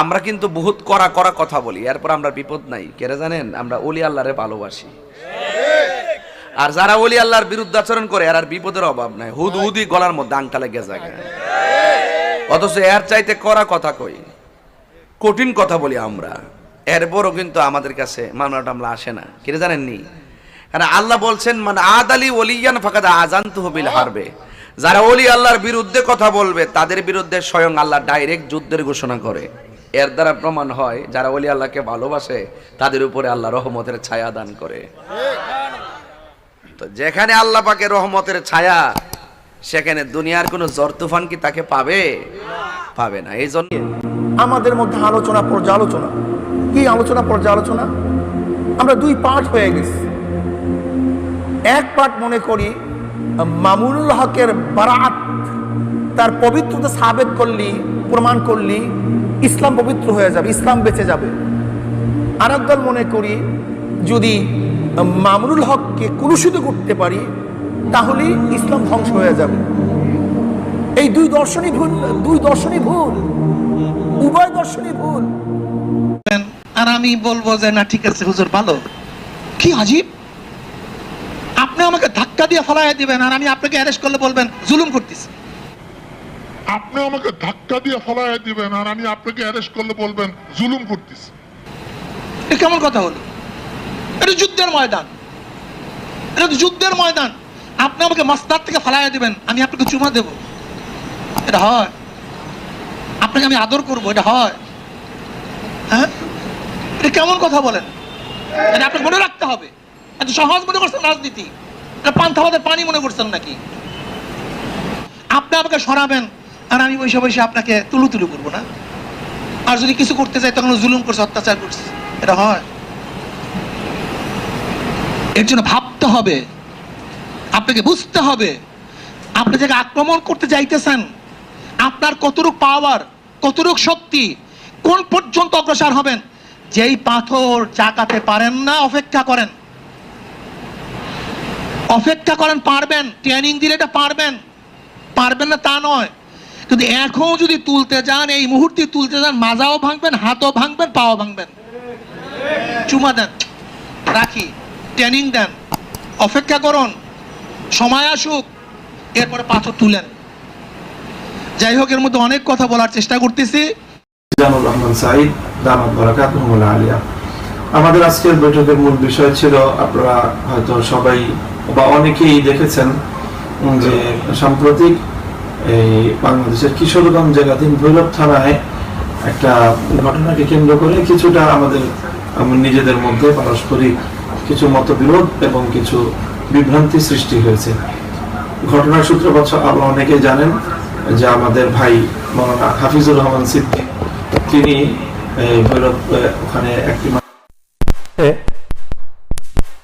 আমরা কিন্তু বহুত কড়া কড়া কথা বলি, এরপর আমরা বিপদ নাই। কেন জানেন? আমরা ওলি আল্লাহরে ভালোবাসি। আর যারা ওলি আল্লাহর বিরুদ্ধাচরণ করে আর বিপদের অভাব নাই, হুদহুদি গলার মধ্যে আংটা লেগে যায়, অথচ এর চাইতে কড়া কথা কই, কঠিন কথা বলি আমরা, এরপরও কিন্তু আমাদের কাছে মামলাটা আমলা আসে না। কি জানেননি? কারণ আল্লাহ বলছেন, মানে আদালি ওলিয়ান ফাকাদ আযানতুহু বিল হারবে, যারা ওলি আল্লাহর বিরুদ্ধে কথা বলবে তাদের বিরুদ্ধে স্বয়ং আল্লাহ ডাইরেক্ট যুদ্ধের ঘোষণা করে। এর দ্বারা প্রমাণ হয় যারা ওলি আল্লাহকে ভালোবাসে তাদের উপরে আল্লাহ রহমতের ছায়া দান করে। তো যেখানে আল্লাহ পাকের রহমতের ছায়া, সেখানে দুনিয়ার কোনো ঝড় তুফান কি তাকে পাবে? পাবে না। এই জন্য আমাদের মধ্যে আলোচনা পর্যালোচনা, কি আলোচনা পর্যালোচনা, আমরা দুই পার্ট হয়ে গেছি। এক পার্ট মনে করি মামুনুল হকের বারাত, তার পবিত্রতা সাবেত করলি, প্রমাণ করলি ইসলাম পবিত্র হয়ে যাবে, ইসলাম বেঁচে যাবে। আর একদল মনে করি যদি মামুনুল হককে কুলুষিত করতে পারি তাহলে ইসলাম ধ্বংস হয়ে যাবে। এই দুই দর্শনই ভুল, উভয় দর্শনই ভুল। আর আমি বলবো যে না, ঠিক আছে হুজুর ভালো। কি আজীব, আপনি আমাকে ধাক্কা দিয়ে ফেলাই দিবেন আর আমি আপনাকে অ্যারেস্ট করলে বলবেন জুলুম করতেছি। আপনি আমাকে ধাক্কা দিয়ে ফলাইয়া দিবেন আর আমি আপনাকে অ্যারেস্ট করলে বলবেন জুলুম করতেছি। এটা কেমন কথা হলো? এটা যুদ্ধের ময়দান, এটা যুদ্ধের ময়দান। আপনি আমাকে মাসদার থেকে ফেলাইয়া দিবেন, আমি আপনাকে চুমা দেব, এটা হয়? আপনাকে আমি আদর করব, এটা হয়? হ্যাঁ, এটা কেমন কথা বলেন? এটা আপনাকে মনে রাখতে হবে। এত সহজ মনে করছেন রাজনীতি? এটা পান্থা ভাতের পানি মনে করছেন নাকি? আপনি আমাকে সরাবেন আর আমি বসে বসে আপনাকে তুলু করবো না? আর যদি কিছু করতে চাই তখন জুলুম করছে, অত্যাচার করছে, এটা হয়? এর জন্য ভাবতে হবে, আপনাকে বুঝতে হবে আপনি যাকে আক্রমণ করতে যাইতেছেন আপনার কতটুক পাওয়ার, কতটুক শক্তি, কোন পর্যন্ত অগ্রসর হবেন। যেই পাথর চাকাতে পারেন না, অপেক্ষা করেন, পারবেন, ট্রেনিং দিলে এটা পারবেন না তা নয়, কিন্তু এখন যদি তুলতে যান, এই মুহূর্তে তুলতে যান, মাজাও ভাঙবেন, হাতও ভাঙবেন, পাও ভাঙবেন। চুমা দেন, রাখি, ট্রেনিং দেন, অপেক্ষা করুন, সময় আসুক, এরপরে পাথর তুলেন। যাই হোক, এর মধ্যে অনেক কথা বলার চেষ্টা করতেছি। জানুর রহমান সাঈদ দামাত বারাকাতুহুল আলিয়া। আমাদের আজকের বৈঠকের মূল বিষয় ছিল, আপনারা হয়তো সবাই বা অনেকেই দেখেছেন যে সাম্প্রতিক এই বাংলাদেশের কিশোরগঞ্জ জেলাধীন ভৈরব থানায় একটা ঘটনাকে কেন্দ্র করে কিছুটা আমাদের নিজেদের মধ্যে পারস্পরিক কিছু মতবিরোধ এবং কিছু বিভ্রান্তি সৃষ্টি হয়েছে। ঘটনার সূত্রপাত আপনারা অনেকেই জানেন যে আমাদের ভাই মাওলানা হাফিজুর রহমান সিদ্দিক, তিনি ভৈরব ওখানে একটি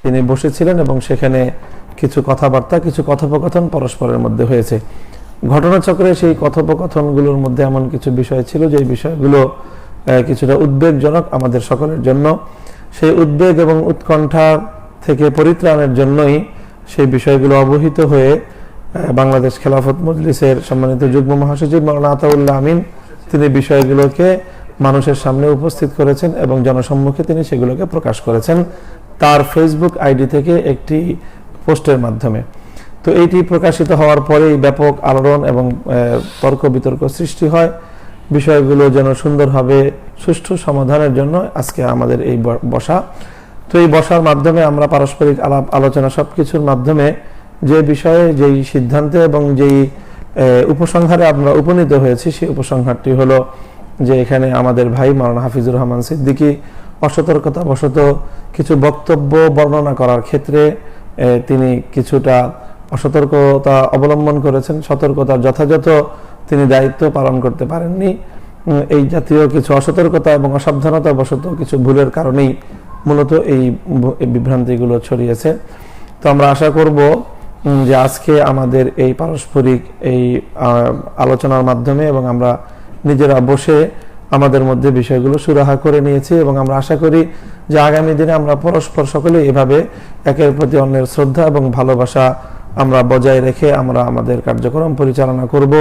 তিনি বসেছিলেন এবং সেখানে কিছু কথাবার্তা, কিছু কথোপকথন পরস্পরের মধ্যে হয়েছে। ঘটনাচক্রে সেই কথোপকথনগুলোর মধ্যে এমন কিছু বিষয় ছিল যে বিষয়গুলো কিছুটা উদ্বেগজনক আমাদের সকলের জন্য। সেই উদ্বেগ এবং উৎকণ্ঠা থেকে পরিত্রাণের জন্যই সেই বিষয়গুলো অবহিত হয়ে বাংলাদেশ খেলাফত মজলিসের সম্মানিত যুগ্ম মহাসচিব মাওলানা আতাউল্লাহ আমিন তিনি বিষয়গুলোকে মানুষের সামনে উপস্থিত করেছেন এবং জনসম্মুখে তিনি সেগুলোকে প্রকাশ করেছেন তার ফেসবুক আইডি থেকে একটি পোস্টের মাধ্যমে। তো এইটি প্রকাশিত হওয়ার পরেই ব্যাপক আলোড়ন এবং তর্ক বিতর্ক সৃষ্টি হয়। বিষয়গুলো যেন সুন্দরভাবে সুষ্ঠু সমাধানের জন্য আজকে আমাদের এই বসা। তো এই বসার মাধ্যমে আমরা পারস্পরিক আলাপ আলোচনা সবকিছুর মাধ্যমে যে বিষয়ে, যেই সিদ্ধান্তে এবং যেই উপসংহারে আমরা উপনীত হয়েছি, সেই উপসংহারটি হলো যে এখানে আমাদের ভাই মাওলানা হাফিজুর রহমান সিদ্দিকী অসতর্কতা বশত কিছু বক্তব্য বর্ণনা করার ক্ষেত্রে তিনি কিছুটা অসতর্কতা অবলম্বন করেছেন, সতর্কতার যথাযথ তিনি দায়িত্ব পালন করতে পারেননি। এই জাতীয় কিছু অসতর্কতা এবং অসাবধানতা বশত কিছু ভুলের কারণেই মূলত এই বিভ্রান্তিগুলো ছড়িয়েছে। তো আমরা আশা করব যে আজকে আমাদের এই পারস্পরিক এই আলোচনার মাধ্যমে এবং আমরা নিজেরা বসে আমাদের মধ্যে বিষয়গুলো সুরাহা করে নিয়েছি এবং আমরা আশা করি যে আগামী দিনে আমরা পরস্পর সকলে এভাবে একের প্রতি অন্যের শ্রদ্ধা এবং ভালোবাসা আমরা বজায় রেখে আমরা আমাদের কার্যক্রম পরিচালনা করব